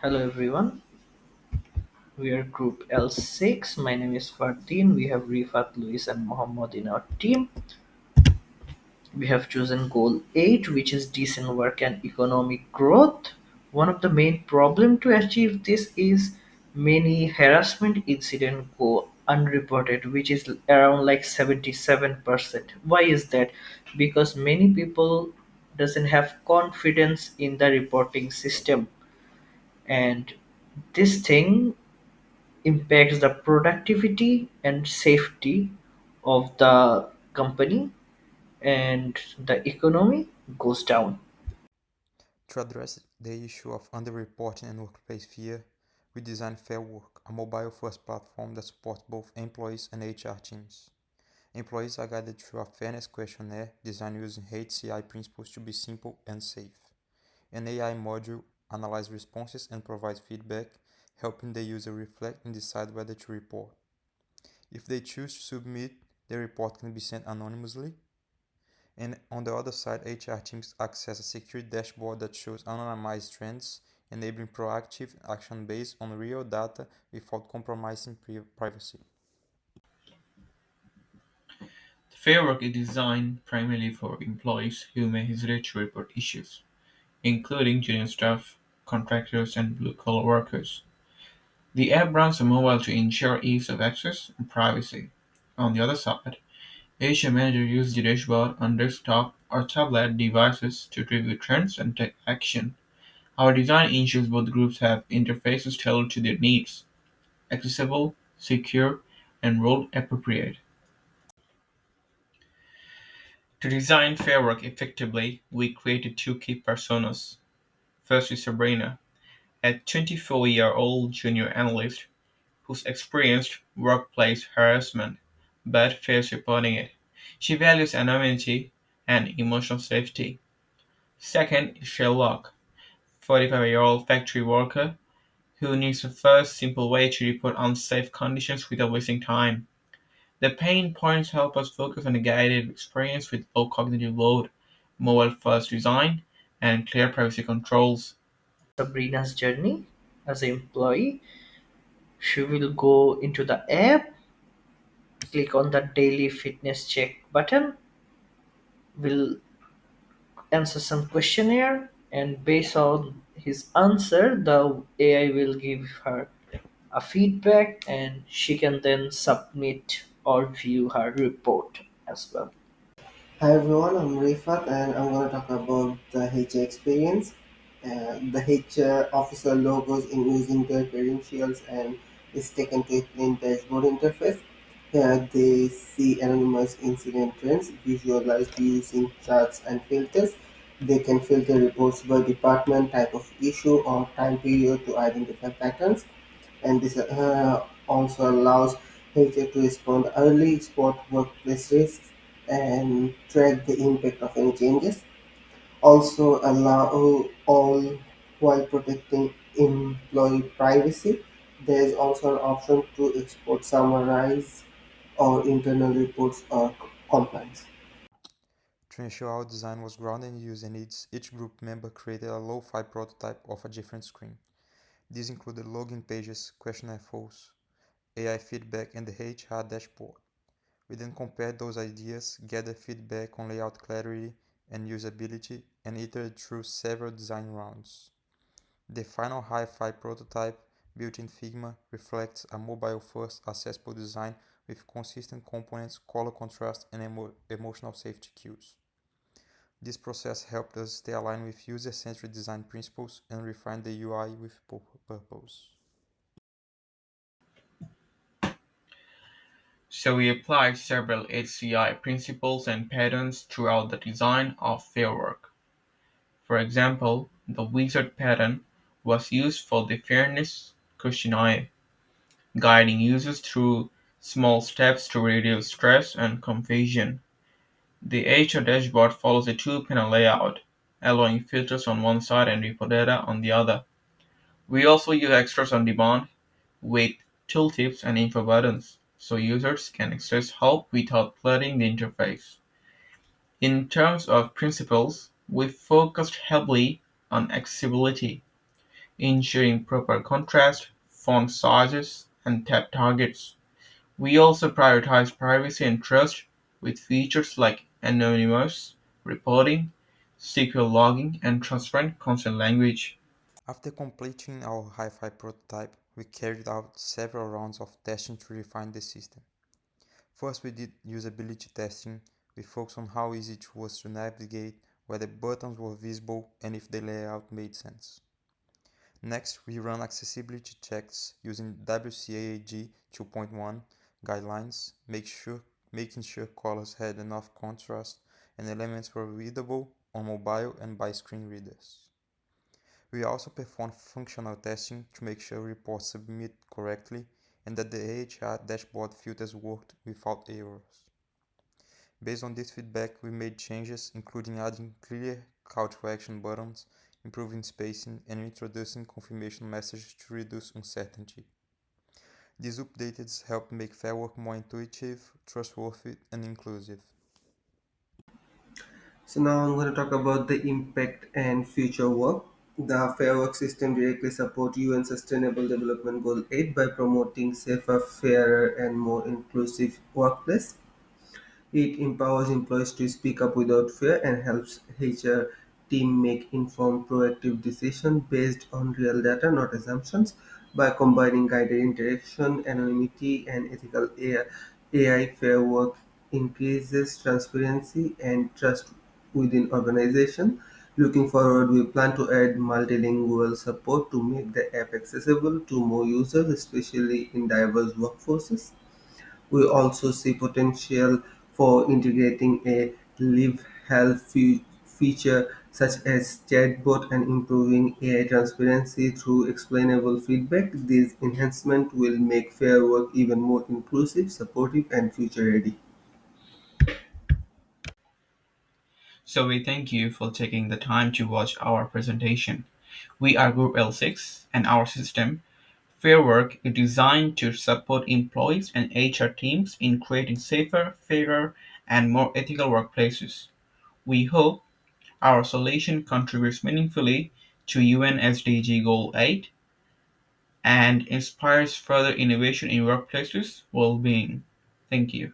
Hello everyone, we are Group L6. My name is Fardin. We have Rifat, Luis, and Mohammed in our team. We have chosen goal 8, which is decent work and economic growth. One of the main problem to achieve this is many harassment incidents go unreported, which is around like 77%. Why is that? Because many people doesn't have confidence in the reporting system, and this thing impacts the productivity and safety of the company, and the economy goes down. To address the issue of underreporting and workplace fear, we designed Fairwork, a mobile-first platform that supports both employees and HR teams. Employees are guided through a fairness questionnaire designed using HCI principles to be simple and safe. An AI module analyzes responses and provides feedback, helping the user reflect and decide whether to report. If they choose to submit, the report can be sent anonymously. And on the other side, HR teams access a secure dashboard that shows anonymized trends, enabling proactive action based on real data without compromising privacy. Fairwork is designed primarily for employees who may hesitate to report issues, including junior staff, contractors, and blue-collar workers. The app runs on mobile to ensure ease of access and privacy. On the other side, HR managers use the dashboard on desktop or tablet devices to review trends and take action. Our design ensures both groups have interfaces tailored to their needs, accessible, secure, and role appropriate. To design Fairwork effectively, we created two key personas. First is Sabrina, a 24-year-old junior analyst who's experienced workplace harassment but fears reporting it. She values anonymity and emotional safety. Second is Sherlock, 45-year-old factory worker who needs a first simple way to report unsafe conditions without wasting time. The pain points help us focus on a guided experience with low cognitive load, mobile-first design, and clear privacy controls. Sabrina's journey as an employee, she will go into the app, click on the daily fitness check button, will answer some questionnaire, and based on his answer, the AI will give her a feedback, and she can then submit or view her report as well. Hi everyone, I'm Rifat and I'm going to talk about the HR experience. The HR officer logos in using their credentials and is taken to a plain dashboard interface. Here they see anonymous incident trends visualized using charts and filters. They can filter reports by department, type of issue, or time period to identify patterns, and this also allows HR to respond early, spot workplace risks, and track the impact of any changes. Also allow all while protecting employee privacy. There is also an option to export, summarize, or internal reports or compliance. To ensure our design was grounded in user needs, each group member created a lo-fi prototype of a different screen. These included login pages, questionnaire flows, AI feedback, and the HR dashboard. We then compared those ideas, gathered feedback on layout clarity and usability, and iterated through several design rounds. The final hi-fi prototype, built in Figma, reflects a mobile-first accessible design with consistent components, color contrast, and emotional safety cues. This process helped us stay aligned with user-centric design principles and refine the UI with purpose. So we applied several HCI principles and patterns throughout the design of Fairwork. For example, the wizard pattern was used for the fairness questionnaire, guiding users through small steps to reduce stress and confusion. The HR dashboard follows a two-panel layout, allowing filters on one side and report data on the other. We also use extras on demand with tooltips and info buttons, so users can access help without flooding the interface. In terms of principles, we focused heavily on accessibility, ensuring proper contrast, font sizes, and tab targets. We also prioritize privacy and trust with features like anonymous reporting, secure logging, and transparent consent language. After completing our hi-fi prototype, we carried out several rounds of testing to refine the system. First, we did usability testing. We focused on how easy it was to navigate, whether buttons were visible, and if the layout made sense. Next, we ran accessibility checks using WCAG 2.1 guidelines, making sure colors had enough contrast and elements were readable on mobile and by screen readers. We also performed functional testing to make sure reports submit correctly and that the AHR dashboard filters worked without errors. Based on this feedback, we made changes including adding clear call to action buttons, improving spacing, and introducing confirmation messages to reduce uncertainty. These updates help make Fairwork more intuitive, trustworthy, and inclusive. So now I'm going to talk about the impact and future work. The Fairwork system directly supports UN Sustainable Development Goal 8 by promoting safer, fairer, and more inclusive workplace. It empowers employees to speak up without fear and helps HR team make informed, proactive decisions based on real data, not assumptions. By combining guided interaction, anonymity, and ethical AI, fair work increases transparency and trust within organization. Looking forward, we plan to add multilingual support to make the app accessible to more users, especially in diverse workforces. We also see potential for integrating a live health feature such as chatbot and improving AI transparency through explainable feedback. These enhancements will make fair work even more inclusive, supportive, and future ready. So we thank you for taking the time to watch our presentation. We are Group L6 and our system, Fairwork, is designed to support employees and HR teams in creating safer, fairer, and more ethical workplaces. We hope our solution contributes meaningfully to UN SDG Goal 8 and inspires further innovation in workplaces well-being. Thank you.